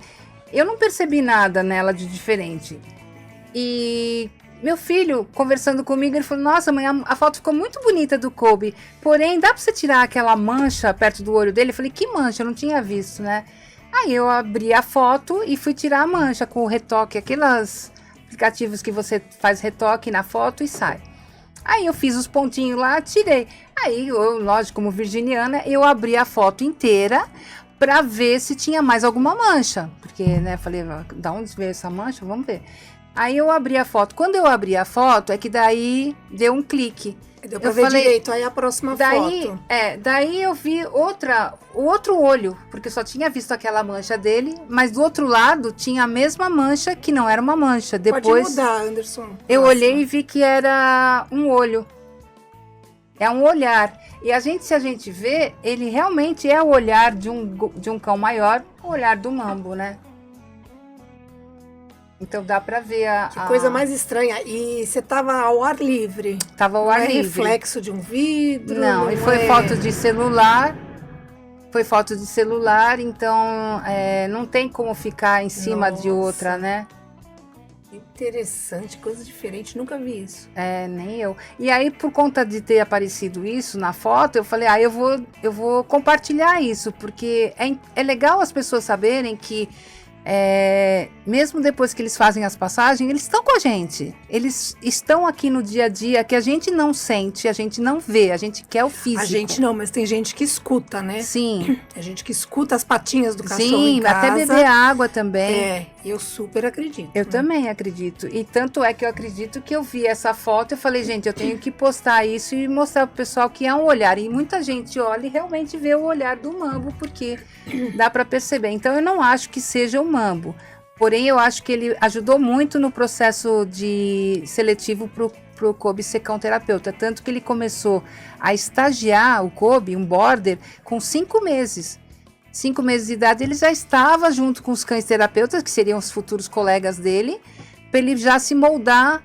Speaker 2: eu não percebi nada nela de diferente. E meu filho, conversando comigo, ele falou, nossa mãe, a foto ficou muito bonita do Kobe, porém, dá para você tirar aquela mancha perto do olho dele? Eu falei, que mancha? Eu não tinha visto, né? Aí eu abri a foto e fui tirar a mancha com o retoque, aqueles aplicativos que você faz retoque na foto e sai. Aí eu fiz os pontinhos lá, tirei. Aí eu, lógico, como virginiana, eu abri a foto inteira para ver se tinha mais alguma mancha. Porque, né, falei, da onde veio essa mancha? Vamos ver. Aí eu abri a foto. Quando eu abri a foto, é que daí deu um clique.
Speaker 1: Deu pra ver direito, aí a próxima foto.
Speaker 2: Daí eu vi o outro olho, porque eu só tinha visto aquela mancha dele, mas do outro lado tinha a mesma mancha que não era uma mancha. Depois
Speaker 1: Pode mudar, Anderson.
Speaker 2: eu olhei e vi que era um olho. É um olhar. E se a gente vê, ele realmente é o olhar de um cão maior, o olhar do mambo, né? Então dá pra ver
Speaker 1: Que coisa mais estranha. E você tava ao ar livre.
Speaker 2: Tava ao
Speaker 1: não
Speaker 2: ar
Speaker 1: é
Speaker 2: livre.
Speaker 1: reflexo de um vidro.
Speaker 2: Não, e foi foto de celular. Foi foto de celular, então não tem como ficar em cima de outra, né?
Speaker 1: Interessante, coisa diferente, nunca vi isso.
Speaker 2: Nem eu. E aí, por conta de ter aparecido isso na foto, eu falei, eu vou compartilhar isso, porque é legal as pessoas saberem que mesmo depois que eles fazem as passagens, eles estão com a gente. Eles estão aqui no dia a dia, que a gente não sente, a gente não vê, a gente quer o físico.
Speaker 1: A gente não, mas tem gente que escuta, né?
Speaker 2: Sim.
Speaker 1: Tem gente que escuta as patinhas do cachorro em
Speaker 2: Sim,
Speaker 1: casa.
Speaker 2: até beber água também.
Speaker 1: Eu super acredito.
Speaker 2: Eu também acredito. E tanto é que eu acredito que eu vi essa foto e falei, gente, eu tenho que postar isso e mostrar pro pessoal que é um olhar. E muita gente olha e realmente vê o olhar do mambo, porque dá para perceber. Então eu não acho que seja o mambo. Porém, eu acho que ele ajudou muito no processo de seletivo pro Kobe ser cão terapeuta. Tanto que ele começou a estagiar o Kobe, um border, com 5 meses. 5 meses de idade, ele já estava junto com os cães terapeutas, que seriam os futuros colegas dele, para ele já se moldar,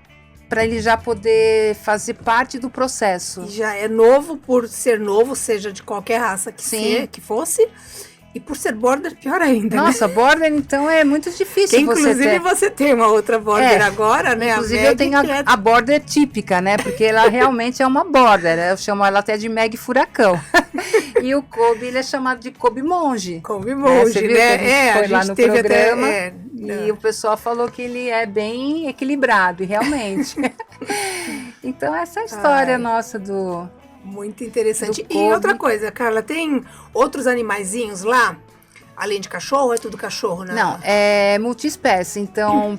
Speaker 2: para ele já poder fazer parte do processo.
Speaker 1: E já é novo por ser novo, seja de qualquer raça que fosse, e por ser border, pior ainda.
Speaker 2: Nossa,
Speaker 1: né?
Speaker 2: Border, então, é muito difícil.
Speaker 1: Inclusive, você tem uma outra border agora, né?
Speaker 2: Inclusive, eu tenho a border típica, né? Porque ela realmente é uma border. Eu chamo ela até de Meg Furacão. E o Kobe, ele é chamado de Kobe Monge.
Speaker 1: Kobe Monge,
Speaker 2: você viu
Speaker 1: né?
Speaker 2: Que a gente foi lá no programa
Speaker 1: e
Speaker 2: o pessoal falou que ele é bem equilibrado, e realmente. Então, essa é a história nossa do...
Speaker 1: Muito interessante.
Speaker 2: Do
Speaker 1: E
Speaker 2: Kobe.
Speaker 1: outra coisa, Carla, tem outros animaizinhos lá? Além de cachorro, é tudo cachorro, né?
Speaker 2: Não, é multiespécie. Então,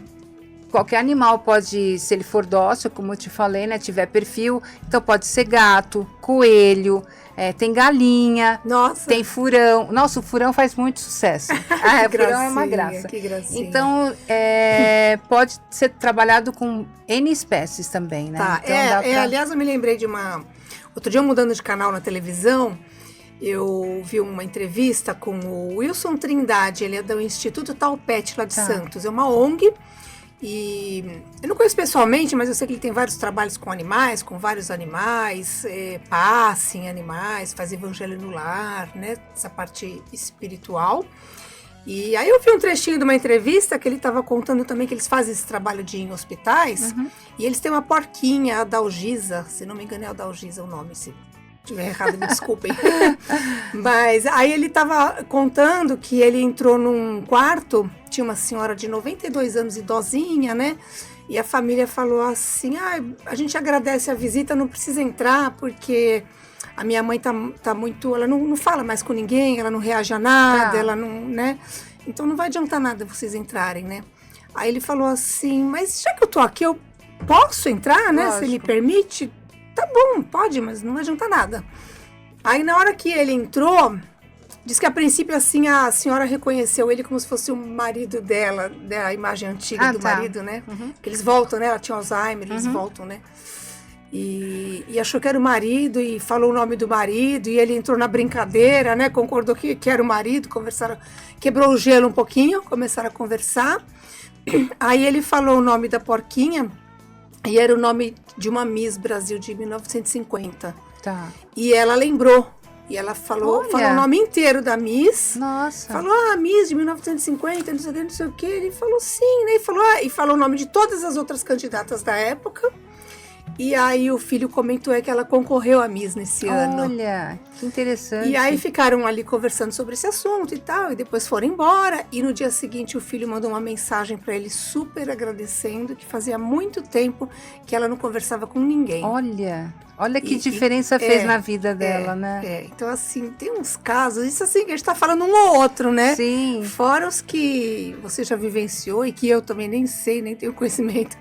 Speaker 2: qualquer animal pode, se ele for dócil, como eu te falei, né? Tiver perfil, então pode ser gato, coelho, tem galinha,
Speaker 1: Nossa.
Speaker 2: tem furão. Nossa, o furão faz muito sucesso. O furão é uma graça.
Speaker 1: Que gracinha.
Speaker 2: Então, pode ser trabalhado com N espécies também, né?
Speaker 1: Tá,
Speaker 2: Então,
Speaker 1: aliás, eu me lembrei de uma... Outro dia, mudando de canal na televisão, eu vi uma entrevista com o Wilson Trindade, ele é do Instituto Talpete, lá de Santos. É uma ONG, e eu não conheço pessoalmente, mas eu sei que ele tem vários trabalhos com animais, com vários animais, passe em animais, faz evangelho no lar, né? Essa parte espiritual. E aí eu vi um trechinho de uma entrevista que ele estava contando também que eles fazem esse trabalho de ir em hospitais. E eles têm uma porquinha, a Dalgisa, se não me engano é a Dalgisa o nome, se tiver errado me desculpem. Mas aí ele estava contando que ele entrou num quarto, tinha uma senhora de 92 anos, idosinha, né? E a família falou assim, a gente agradece a visita, não precisa entrar porque... A minha mãe tá muito... Ela não fala mais com ninguém, ela não reage a nada, ela não, né? Então não vai adiantar nada vocês entrarem, né? Aí ele falou assim, mas já que eu tô aqui, eu posso entrar, né?
Speaker 2: Lógico.
Speaker 1: Se ele permite? Tá bom, pode, mas não vai adiantar nada. Aí na hora que ele entrou, diz que a princípio assim a senhora reconheceu ele como se fosse o marido dela, a imagem antiga do marido, né? Que eles voltam, né? Ela tinha Alzheimer, eles voltam, né? E achou que era o marido e falou o nome do marido e ele entrou na brincadeira, né? Concordou que era o marido, conversaram, quebrou o gelo um pouquinho, começaram a conversar. Aí ele falou o nome da porquinha e era o nome de uma Miss Brasil de 1950.
Speaker 2: Tá.
Speaker 1: E ela lembrou. E ela falou o nome inteiro da Miss.
Speaker 2: Nossa.
Speaker 1: Falou, Miss de 1950, não sei o que. Ele falou sim, né? E falou o nome de todas as outras candidatas da época. E aí o filho comentou que ela concorreu à Miss nesse ano.
Speaker 2: Olha, que interessante.
Speaker 1: E aí ficaram ali conversando sobre esse assunto e tal, e depois foram embora. E no dia seguinte o filho mandou uma mensagem para ele super agradecendo, que fazia muito tempo que ela não conversava com ninguém.
Speaker 2: Olha que diferença fez na vida dela, né?
Speaker 1: Então assim, tem uns casos, isso assim, que a gente tá falando um ou outro, né?
Speaker 2: Sim.
Speaker 1: Fora os que você já vivenciou e que eu também nem sei, nem tenho conhecimento.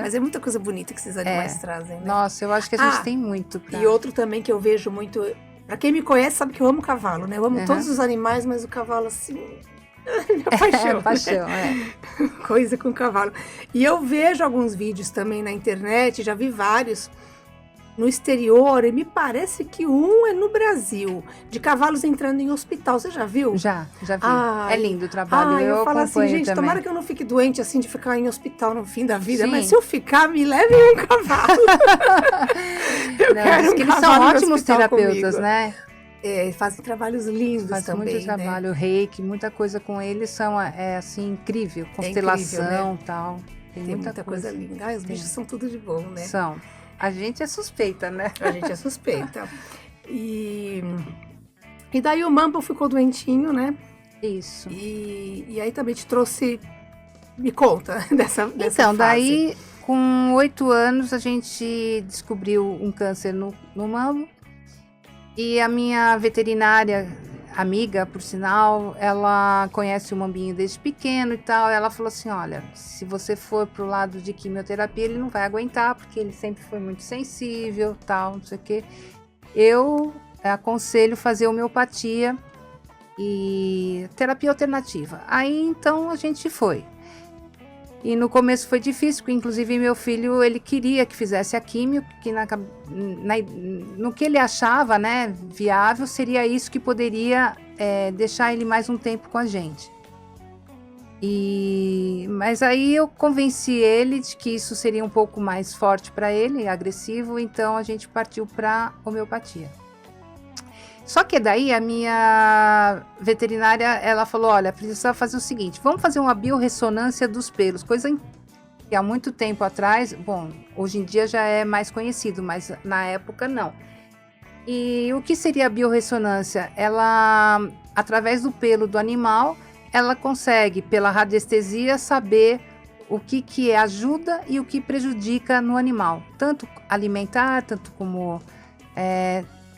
Speaker 1: Mas é muita coisa bonita que esses animais trazem, né?
Speaker 2: Nossa, eu acho que a gente tem muito.
Speaker 1: E outro também que eu vejo muito, pra quem me conhece sabe que eu amo cavalo, né? Eu amo todos os animais, mas o cavalo assim... Minha paixão,
Speaker 2: né?
Speaker 1: Coisa com cavalo. E eu vejo alguns vídeos também na internet, já vi vários no exterior, e me parece que um é no Brasil, de cavalos entrando em hospital. Você já viu?
Speaker 2: Já vi. É lindo o trabalho,
Speaker 1: eu falo assim, gente,
Speaker 2: também.
Speaker 1: tomara que eu não fique doente assim de ficar em hospital no fim da vida,
Speaker 2: Sim.
Speaker 1: mas se eu ficar, me levem um cavalo. Eu quero
Speaker 2: que
Speaker 1: um
Speaker 2: eles são
Speaker 1: cavalo no
Speaker 2: ótimos
Speaker 1: hospital
Speaker 2: terapeutas,
Speaker 1: comigo.
Speaker 2: né?
Speaker 1: Fazem trabalhos lindos
Speaker 2: Fazem
Speaker 1: também,
Speaker 2: muito trabalho,
Speaker 1: né?
Speaker 2: reiki, muita coisa com eles são assim incrível, constelação,
Speaker 1: incrível, né?
Speaker 2: tal. Tem
Speaker 1: muita coisa linda. Ai, os bichos são tudo de bom, né?
Speaker 2: São. A gente é suspeita, né?
Speaker 1: A gente é suspeita. E daí o Mambo ficou doentinho, né?
Speaker 2: Isso.
Speaker 1: E aí também te trouxe... Me conta dessa
Speaker 2: Então,
Speaker 1: fase.
Speaker 2: daí, com 8 anos, a gente descobriu um câncer no mambo. E a minha veterinária, amiga, por sinal, ela conhece o mambinho desde pequeno e tal. Ela falou assim, olha, se você for pro lado de quimioterapia, ele não vai aguentar, porque ele sempre foi muito sensível, tal, não sei o quê. Eu aconselho fazer homeopatia e terapia alternativa. Aí, então, a gente foi. E no começo foi difícil, porque inclusive meu filho, ele queria que fizesse a químio, que no que ele achava, né, viável, seria isso que poderia deixar ele mais um tempo com a gente. Mas aí eu convenci ele de que isso seria um pouco mais forte para ele, agressivo, então a gente partiu para homeopatia. Só que daí a minha veterinária, ela falou, olha, precisa fazer o seguinte, vamos fazer uma biorressonância dos pelos, coisa que há muito tempo atrás, bom, hoje em dia já é mais conhecido, mas na época não. E o que seria a biorressonância? Ela, através do pelo do animal, ela consegue, pela radiestesia, saber o que ajuda e o que prejudica no animal, tanto alimentar, tanto como...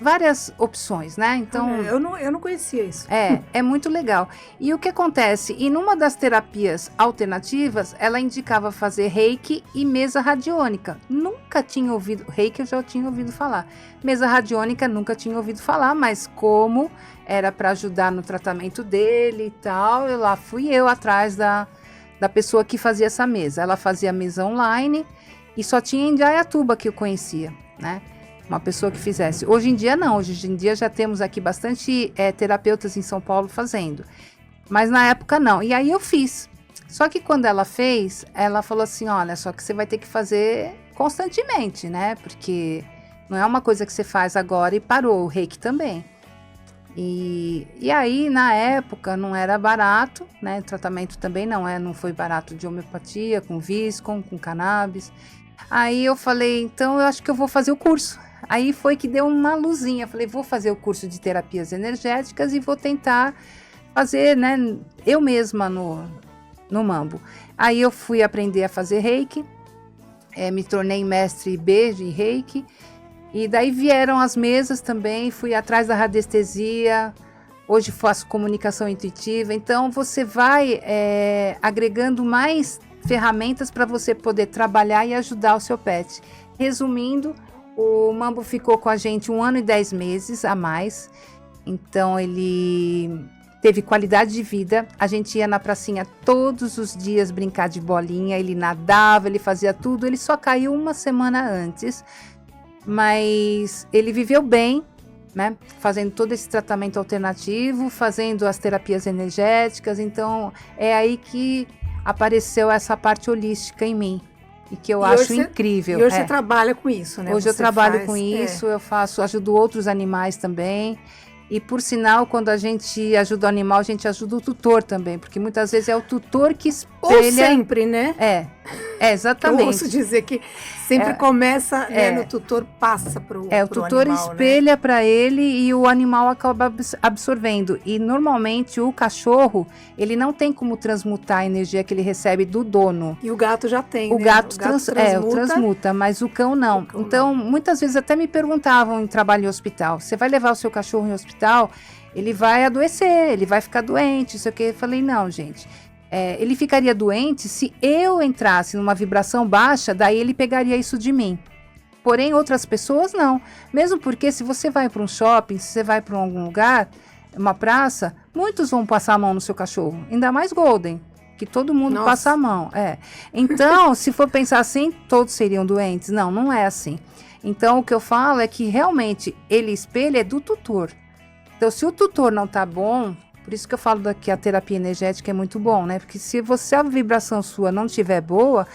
Speaker 2: várias opções, né? Então,
Speaker 1: eu não conhecia isso.
Speaker 2: É muito legal. E o que acontece? E numa das terapias alternativas, ela indicava fazer reiki e mesa radiônica. Nunca tinha ouvido, reiki eu já tinha ouvido falar. Mesa radiônica nunca tinha ouvido falar, mas como era para ajudar no tratamento dele e tal, lá fui eu atrás da pessoa que fazia essa mesa. Ela fazia mesa online e só tinha em Indaiatuba que eu conhecia, né? Uma pessoa que fizesse. Hoje em dia não, hoje em dia já temos aqui bastante terapeutas em São Paulo fazendo, mas na época não, e aí eu fiz. Só que quando ela fez, ela falou assim, olha, só que você vai ter que fazer constantemente, né, porque não é uma coisa que você faz agora e parou, o reiki também. E aí na época não era barato, né, o tratamento também não foi barato, de homeopatia, com Viscom, com cannabis. Aí eu falei, então eu acho que eu vou fazer o curso. Aí foi que deu uma luzinha, falei, vou fazer o curso de terapias energéticas e vou tentar fazer, né, eu mesma no mambo. Aí eu fui aprender a fazer reiki, me tornei mestre B de reiki, e daí vieram as mesas também, fui atrás da radiestesia, hoje faço comunicação intuitiva, então você vai agregando mais ferramentas para você poder trabalhar e ajudar o seu pet. Resumindo, o Mambo ficou com a gente 1 ano e 10 meses a mais, então ele teve qualidade de vida. A gente ia na pracinha todos os dias brincar de bolinha, ele nadava, ele fazia tudo, ele só caiu 1 semana antes, mas ele viveu bem, né? Fazendo todo esse tratamento alternativo, fazendo as terapias energéticas, então é aí que apareceu essa parte holística em mim. E que eu acho incrível.
Speaker 1: E hoje você trabalha com isso, né?
Speaker 2: Hoje eu trabalho com isso, eu ajudo outros animais também. E por sinal, quando a gente ajuda o animal, a gente ajuda o tutor também, porque muitas vezes é o tutor que espelha...
Speaker 1: Ou sempre, né?
Speaker 2: Exatamente.
Speaker 1: Eu ouço dizer que sempre começa, né, no tutor, passa para o
Speaker 2: o tutor animal, espelha, né, para ele e o animal acaba absorvendo. E normalmente o cachorro, ele não tem como transmutar a energia que ele recebe do dono.
Speaker 1: E o gato já tem,
Speaker 2: o
Speaker 1: né?
Speaker 2: Gato transmuta, mas o cão não. Então, muitas vezes até me perguntavam em trabalho em hospital, você vai levar o seu cachorro em hospital? Ele vai adoecer, ele vai ficar doente, isso aqui. Eu falei, não, gente... ele ficaria doente se eu entrasse numa vibração baixa, daí ele pegaria isso de mim. Porém, outras pessoas não. Mesmo porque se você vai para um shopping, se você vai para algum lugar, uma praça, muitos vão passar a mão no seu cachorro. Ainda mais Golden, que todo mundo passa a mão. Então, se for pensar assim, todos seriam doentes. Não, não é assim. Então, o que eu falo é que realmente ele espelha é do tutor. Então, se o tutor não tá bom... Por isso que eu falo que a terapia energética é muito bom, né? Porque se a vibração sua não estiver boa,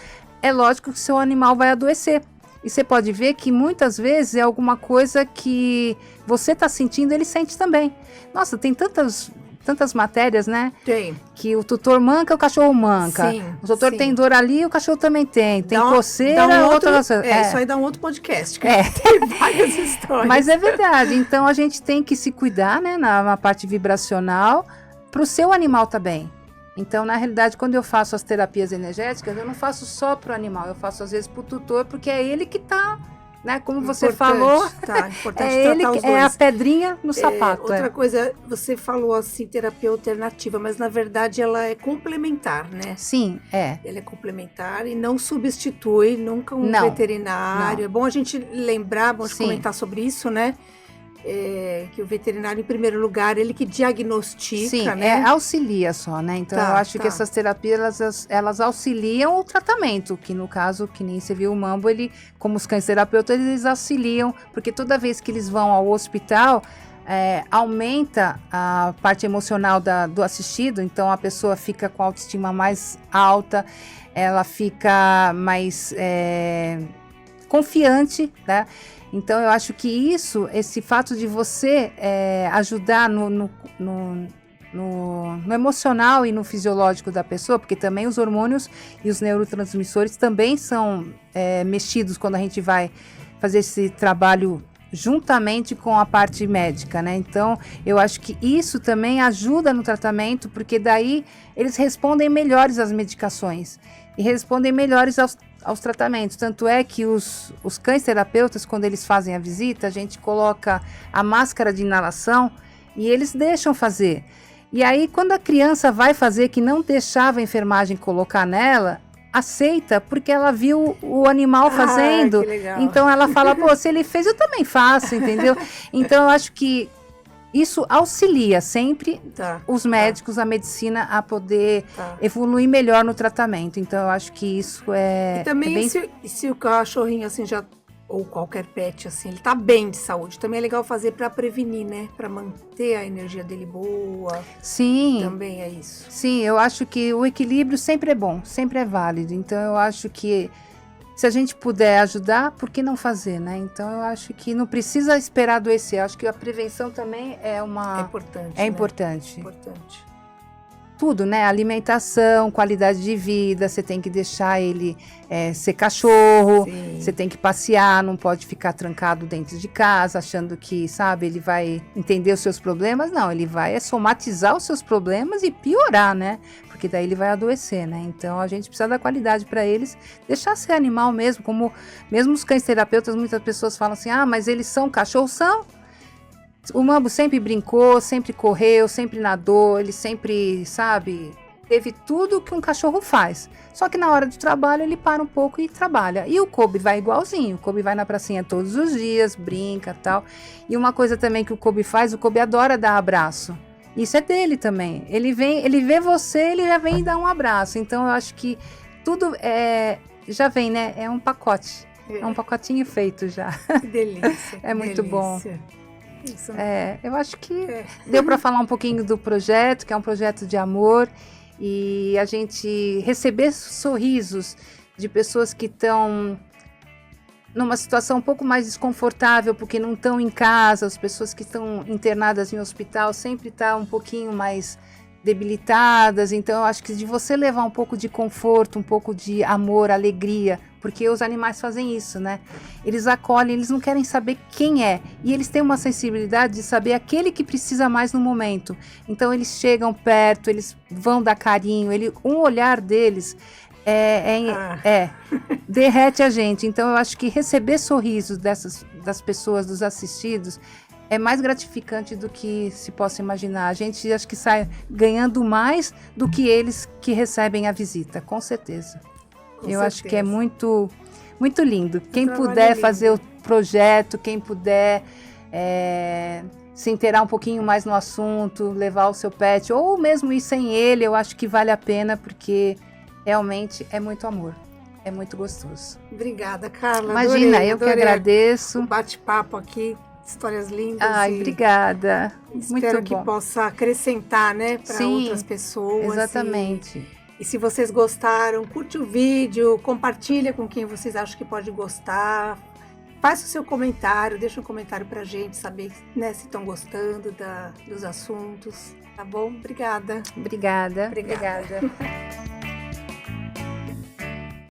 Speaker 2: é lógico que seu animal vai adoecer. E você pode ver que muitas vezes é alguma coisa que você está sentindo, ele sente também. Nossa, tem tantas tantas matérias, né?
Speaker 1: Tem.
Speaker 2: Que o tutor manca, o cachorro manca.
Speaker 1: Sim,
Speaker 2: o tutor
Speaker 1: sim.
Speaker 2: tem dor ali, o cachorro também tem. Tem
Speaker 1: Dá
Speaker 2: coceira,
Speaker 1: um
Speaker 2: outra
Speaker 1: outro,
Speaker 2: coceira.
Speaker 1: isso aí dá um outro podcast.
Speaker 2: É.
Speaker 1: Tem várias histórias.
Speaker 2: Mas é verdade. Então a gente tem que se cuidar, né, na parte vibracional, para o seu animal também. Então, na realidade, quando eu faço as terapias energéticas, eu não faço só para o animal, eu faço às vezes para o tutor, porque é ele que está, né, como você falou,
Speaker 1: Importante
Speaker 2: é ele
Speaker 1: tratar
Speaker 2: que
Speaker 1: os dois.
Speaker 2: é a pedrinha no sapato.
Speaker 1: Outra coisa, você falou assim, terapia alternativa, mas na verdade ela é complementar, né?
Speaker 2: Sim, é.
Speaker 1: Ela é complementar e não substitui nunca um
Speaker 2: Não,
Speaker 1: veterinário.
Speaker 2: não.
Speaker 1: É bom a gente lembrar, bom
Speaker 2: Sim.
Speaker 1: comentar sobre isso, né? Que o veterinário, em primeiro lugar, ele que diagnostica,
Speaker 2: Sim,
Speaker 1: né?
Speaker 2: auxilia só, né? Então eu acho que essas terapias, elas auxiliam o tratamento, que no caso, que nem você viu o Mambo, ele, como os cães terapeutas, eles auxiliam, porque toda vez que eles vão ao hospital, aumenta a parte emocional do assistido, então a pessoa fica com a autoestima mais alta, ela fica mais confiante, né? Então, eu acho que esse fato de você ajudar no emocional e no fisiológico da pessoa, porque também os hormônios e os neurotransmissores também são mexidos quando a gente vai fazer esse trabalho juntamente com a parte médica, né? Então, eu acho que isso também ajuda no tratamento, porque daí eles respondem melhores às medicações e respondem melhores aos tratamentos. Tanto é que os cães terapeutas, quando eles fazem a visita, a gente coloca a máscara de inalação e eles deixam fazer. E aí, quando a criança vai fazer, que não deixava a enfermagem colocar nela, aceita, porque ela viu o animal fazendo.
Speaker 1: Que legal.
Speaker 2: Então ela fala, pô, se ele fez, eu também faço, entendeu? Então eu acho que isso auxilia sempre os médicos, a medicina, a poder evoluir melhor no tratamento. Então, eu acho que isso
Speaker 1: E também, se o cachorrinho, assim, ou qualquer pet, assim, ele tá bem de saúde, também é legal fazer para prevenir, né? Para manter a energia dele boa.
Speaker 2: Sim.
Speaker 1: Também é isso.
Speaker 2: Sim, eu acho que o equilíbrio sempre é bom, sempre é válido. Então, eu acho que se a gente puder ajudar, por que não fazer, né? Então, eu acho que não precisa esperar adoecer. Eu acho que a prevenção também é
Speaker 1: importante.
Speaker 2: É importante.
Speaker 1: Importante.
Speaker 2: Tudo, né? Alimentação, qualidade de vida, você tem que deixar ele ser cachorro, você tem que passear, não pode ficar trancado dentro de casa, achando que, sabe, ele vai entender os seus problemas. Não, ele vai somatizar os seus problemas e piorar, né? Porque daí ele vai adoecer, né? Então a gente precisa dar qualidade para eles, deixar ser animal mesmo, como mesmo os cães terapeutas, muitas pessoas falam assim, mas eles são cachorros, são. O Mambo sempre brincou, sempre correu, sempre nadou, ele sempre, sabe, teve tudo que um cachorro faz. Só que na hora do trabalho ele para um pouco e trabalha. E o Kobe vai igualzinho, o Kobe vai na pracinha todos os dias, brinca e tal. E uma coisa também que o Kobe faz, o Kobe adora dar abraço. Isso é dele também. Ele vê você, ele já vem e dá um abraço. Então eu acho que tudo já vem, né? É um pacote. É um pacotinho feito já.
Speaker 1: Que delícia.
Speaker 2: É muito bom.
Speaker 1: Isso.
Speaker 2: Eu acho que deu para falar um pouquinho do projeto, que é um projeto de amor, e a gente receber sorrisos de pessoas que estão numa situação um pouco mais desconfortável, porque não estão em casa, as pessoas que estão internadas em hospital sempre estão um pouquinho mais debilitadas. Então eu acho que de você levar um pouco de conforto, um pouco de amor, alegria, porque os animais fazem isso, né? Eles acolhem, eles não querem saber quem é, e eles têm uma sensibilidade de saber aquele que precisa mais no momento. Então eles chegam perto, eles vão dar carinho, um olhar deles derrete a gente. Então eu acho que receber sorrisos das pessoas, dos assistidos, é mais gratificante do que se possa imaginar. A gente acho que sai ganhando mais do que eles que recebem a visita, com certeza. Eu acho que é muito, muito lindo. Quem puder fazer o projeto, quem puder se inteirar um pouquinho mais no assunto, levar o seu pet, ou mesmo ir sem ele, eu acho que vale a pena, porque realmente é muito amor. É muito gostoso.
Speaker 1: Obrigada, Carla.
Speaker 2: Imagina,
Speaker 1: adorei
Speaker 2: que agradeço.
Speaker 1: O bate-papo aqui, histórias lindas.
Speaker 2: Ai, obrigada.
Speaker 1: Espero
Speaker 2: muito
Speaker 1: que
Speaker 2: bom.
Speaker 1: Possa acrescentar, né, para outras pessoas.
Speaker 2: Exatamente.
Speaker 1: E se vocês gostaram, curte o vídeo, compartilha com quem vocês acham que pode gostar. Faça o seu comentário, deixa um comentário pra gente saber, né, se estão gostando dos assuntos, tá bom? Obrigada.
Speaker 2: Obrigada.
Speaker 1: Obrigada.